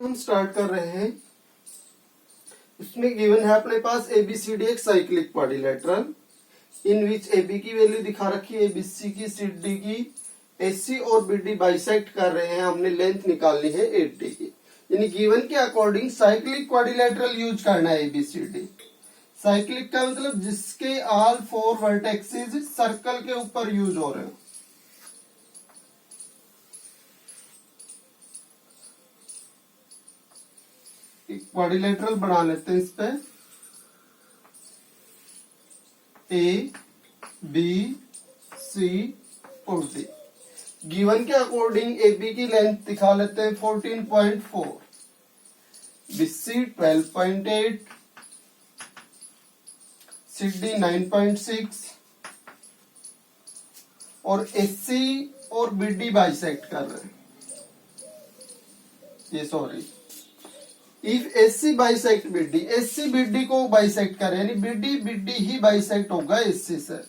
हम स्टार्ट कर रहे हैं। इसमें गिवन है अपने पास ABCD एक साइक्लिक क्वाड्रिलेटरल इन विच AB की वैल्यू दिखा रखी है, BC की, CD की, AC और BD बाइसेक्ट कर रहे हैं। हमने लेंथ निकालनी है 80 की, यानी गिवन के अकॉर्डिंग साइक्लिक क्वाड्रिलेटरल यूज करना है ABCD। साइक्लिक का मतलब जिसके ऑल फोर वर्टेक्सेस सर्कल के ऊपर यूज हो रहे हो। क्वाड्रिलेटरल बना लेते हैं। इस पे A, B, C और D। गिवन के अकॉर्डिंग AB की लेंथ दिखा लेते हैं 14.4, BC 12.8, CD 9.6 और AC और BD बाइसेक्ट कर रहे हैं। ये sorry, if AC bisect BD, AC BD को बाइसेक्ट करे, यानी BD ही बाइसेक्ट होगा AC से।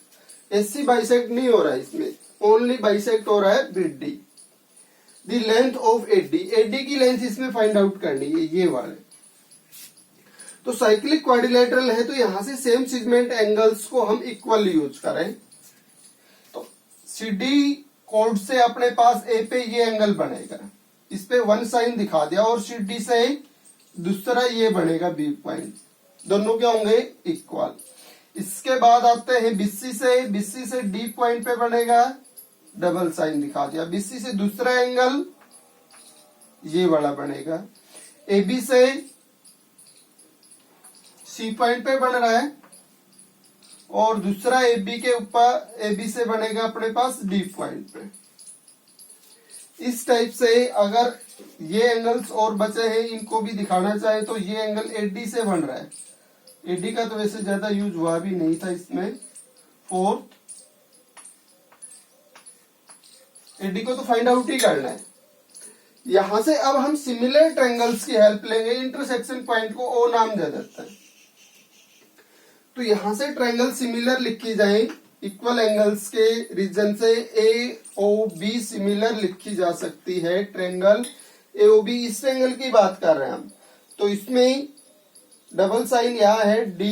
AC बाइसेक्ट नहीं हो रहा है इसमें, ओनली बाइसेक्ट हो रहा है BD। The length of AD की लेंथ इसमें फाइंड आउट करनी है, ये वाले। तो साइक्लिक क्वाड्रिलेटरल है तो यहां से सेम सेगमेंट एंगल्स को हम इक्वल यूज करें। तो CD कोड से अपने पास A पे ये एंगल बनेगा, इस पे 1 साइन दिखा दिया, और CD से दूसरा ये बनेगा B पॉइंट, दोनों क्या होंगे इक्वल। इसके बाद आते हैं BC से D पॉइंट पे बनेगा, डबल साइन दिखा दिया। BC से दूसरा एंगल ये वाला बनेगा। AB से C पॉइंट पे बन रहा है, और दूसरा AB के ऊपर AB से बनेगा अपने पास D पॉइंट पे। इस टाइप से अगर ये एंगल्स और बचे हैं, इनको भी दिखाना चाहे तो ये एंगल AD से बन रहा है। AD का तो वैसे ज्यादा यूज हुआ भी नहीं था इसमें। फोर्थ, AD को तो फाइंड आउट ही करना है। यहां से अब हम सिमिलर ट्रायंगल्स की हेल्प लेंगे। इंटरसेक्शन पॉइंट को O नाम दे देते हैं। तो यहां से ट्रायंगल सिमिलर लिखी जाए, इक्वल एंगल्स के रीजन से AOB सिमिलर लिखी जा सकती है। ट्रायंगल AOB, इस एंगल की बात कर रहे हैं हम। तो इसमें डबल साइन यहाँ है D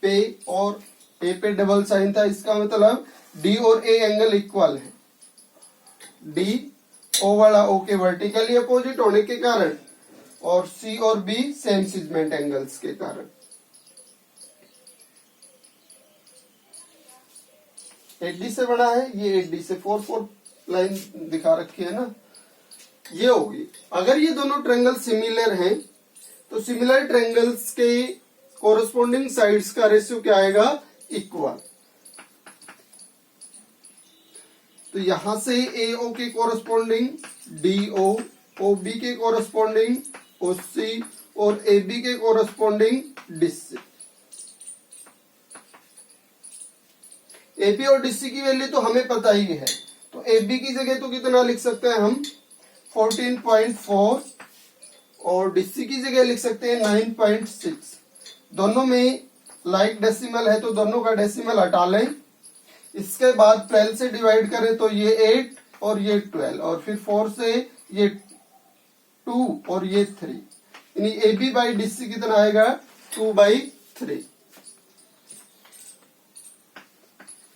पे, और A पे डबल साइन था, इसका मतलब D और A एंगल इक्वल है। D O वाला O के वर्टिकली अपोजिट होने के कारण, और C और B सेम सेगमेंट एंगल्स के कारण। AD से बना है, ये AD से 4 लाइन दिखा रखी है ना, ये होगी। अगर ये दोनों ट्रायंगल सिमिलर हैं तो सिमिलर ट्रायंगल्स के कोरस्पोंडिंग साइड्स का रेशियो क्या आएगा, इक्वल। तो यहां से AO के कोरस्पोंडिंग DO, OB के कोरस्पोंडिंग OC और AB के कोरस्पोंडिंग DC। AB और DC की वैल्यू तो हमें पता ही है, तो AB की जगह तो कितना लिख सकते हैं हम 14.4, और DC की जगह लिख सकते हैं 9.6। दोनों में लाइक डेसिमल है तो दोनों का डेसिमल हटा लें। इसके बाद 12 से डिवाइड करें तो ये 8 और ये 12, और फिर 4 से ये 2 और ये 3, यानी AB बाई DC कितना आएगा 2/3।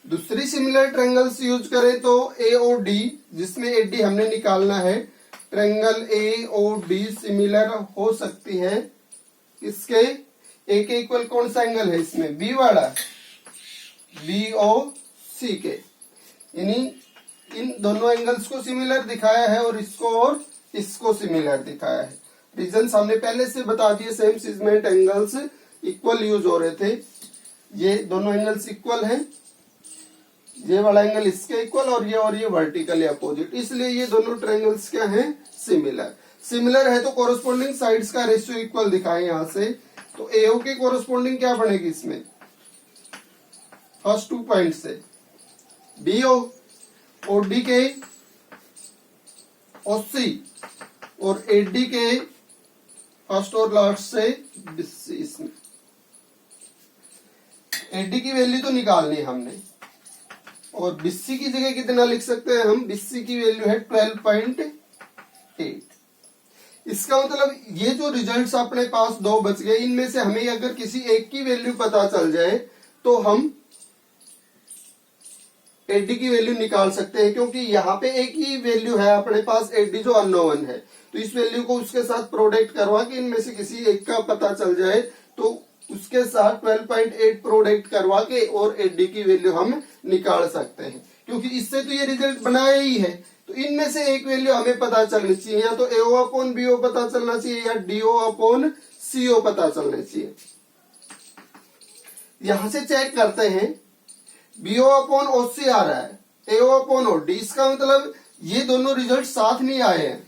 दूसरी सिमिलर ट्रायंगल्स यूज करें तो AOD, जिसमें AD हमने निकालना है, ट्रायंगल AOD सिमिलर हो सकती है। इसके A के इक्वल कौन सा एंगल है इसमें, B वाला, BOC के, यानी इन दोनों एंगल्स को सिमिलर दिखाया है, और इसको सिमिलर दिखाया है। रीजन हमने पहले से बता दिए, same segment angles equal use हो रहे थे। ये दोनों एंगल्स इक्वल हैं, ये वाला एंगल इसके इक्वल, और ये वर्टिकली अपोजिट, इसलिए ये दोनों ट्रायंगल्स क्या हैं, सिमिलर है। तो कोरस्पोंडिंग साइड्स का रेशियो इक्वल दिखाएं यहां से। तो AO के कोरस्पोंडिंग क्या बनेगी इसमें, फर्स्ट 2 पॉइंट से BO, OD के OC, और AD के फर्स्ट और लास्ट से BC। इसमें AD की वैल्यू तो निकालनी है हमने, और BC की जगह कितना लिख सकते हैं हम, BC की वैल्यू है 12.8। इसका मतलब ये जो रिजल्ट्स अपने पास दो बच गए, इनमें से हमें अगर किसी एक की वैल्यू पता चल जाए तो हम एडी की वैल्यू निकाल सकते हैं, क्योंकि यहाँ पे एक ही वैल्यू है अपने पास एडी जो अननोन है। तो इस वैल्यू को उसके साथ प्रोडक्ट करवा के इनमें से किसी एक का पता चल जाए तो उसके साथ 12.8 प्रोडक्ट करवा के और एडी की वैल्यू हम निकाल सकते हैं, क्योंकि इससे तो ये रिजल्ट बनाया ही है। तो इनमें से एक वैल्यू हमें पता चलनी चाहिए, या तो एओ अपॉन बीओ पता चलना चाहिए या डीओ अपॉन सीओ पता चलना चाहिए। यहां से चेक करते हैं, बीओ अपॉन ओसी आ रहा है, एओ अपॉन ओडी, इसका मतलब ये दोनों रिजल्ट साथ नहीं आए हैं।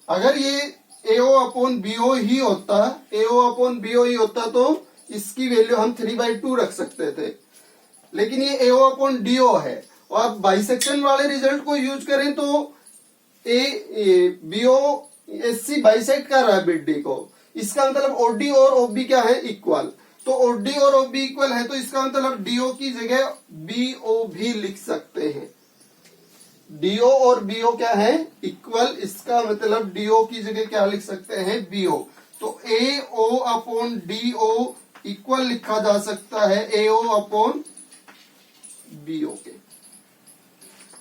अगर ये एओ अपॉन बीओ ही होता, एओ अपॉन बीओ ही होता तो इसकी वैल्यू हम 3/2 रख सकते थे, लेकिन ये एओ अपॉन डीओ है। और आप बाइसेक्शन वाले रिजल्ट को यूज करें तो बीओ एससी बाइसेक्ट कर रहा है बिड डी को, इसका मतलब ओडी और ओबी क्या है, इक्वल। तो ओडी और ओबी इक्वल है तो इसका मतलब डीओ की जगह बीओ भी लिख सकते हैं। डीओ और बीओ क्या है, इक्वल, इसका मतलब डीओ की जगह क्या लिख सकते हैं, बीओ। तो एओ अपॉन डीओ इक्वल लिखा जा सकता है एओ अपॉन बीओ के।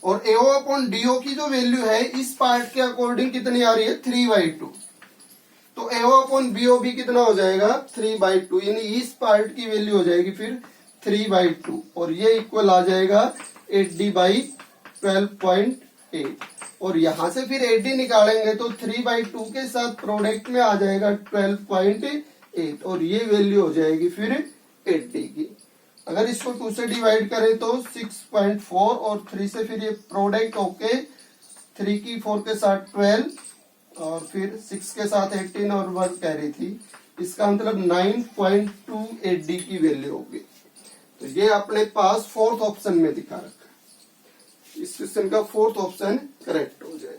और एओ अपॉन डीओ की जो वैल्यू है इस पार्ट के अकॉर्डिंग कितनी आ रही है, 3/2। तो एओ अपॉन बीओ भी कितना हो जाएगा, 3/2, यानी इस पार्ट की वैल्यू हो जाएगी फिर 3/2 और ये इक्वल आ जाएगा 80/12.8। और यहां से फिर 80 निकालेंगे तो 3/2 के साथ प्रोडक्ट में आ जाएगा 12.8 और ये वैल्यू हो जाएगी फिर 80 की। अगर इसको 2 से डिवाइड करें तो 6.4 और 3 से फिर ये प्रोडक्ट होके 3 की 4 के साथ 12 और फिर 6 के साथ 18 और 1 कैरी थी, इसका मतलब 9.2 एडी की वैल्यू होगी। तो ये अपने पास फोर्थ ऑप्शन में दिखा रखा है, इस क्वेश्चन का फोर्थ ऑप्शन करेक्ट हो जाएगा।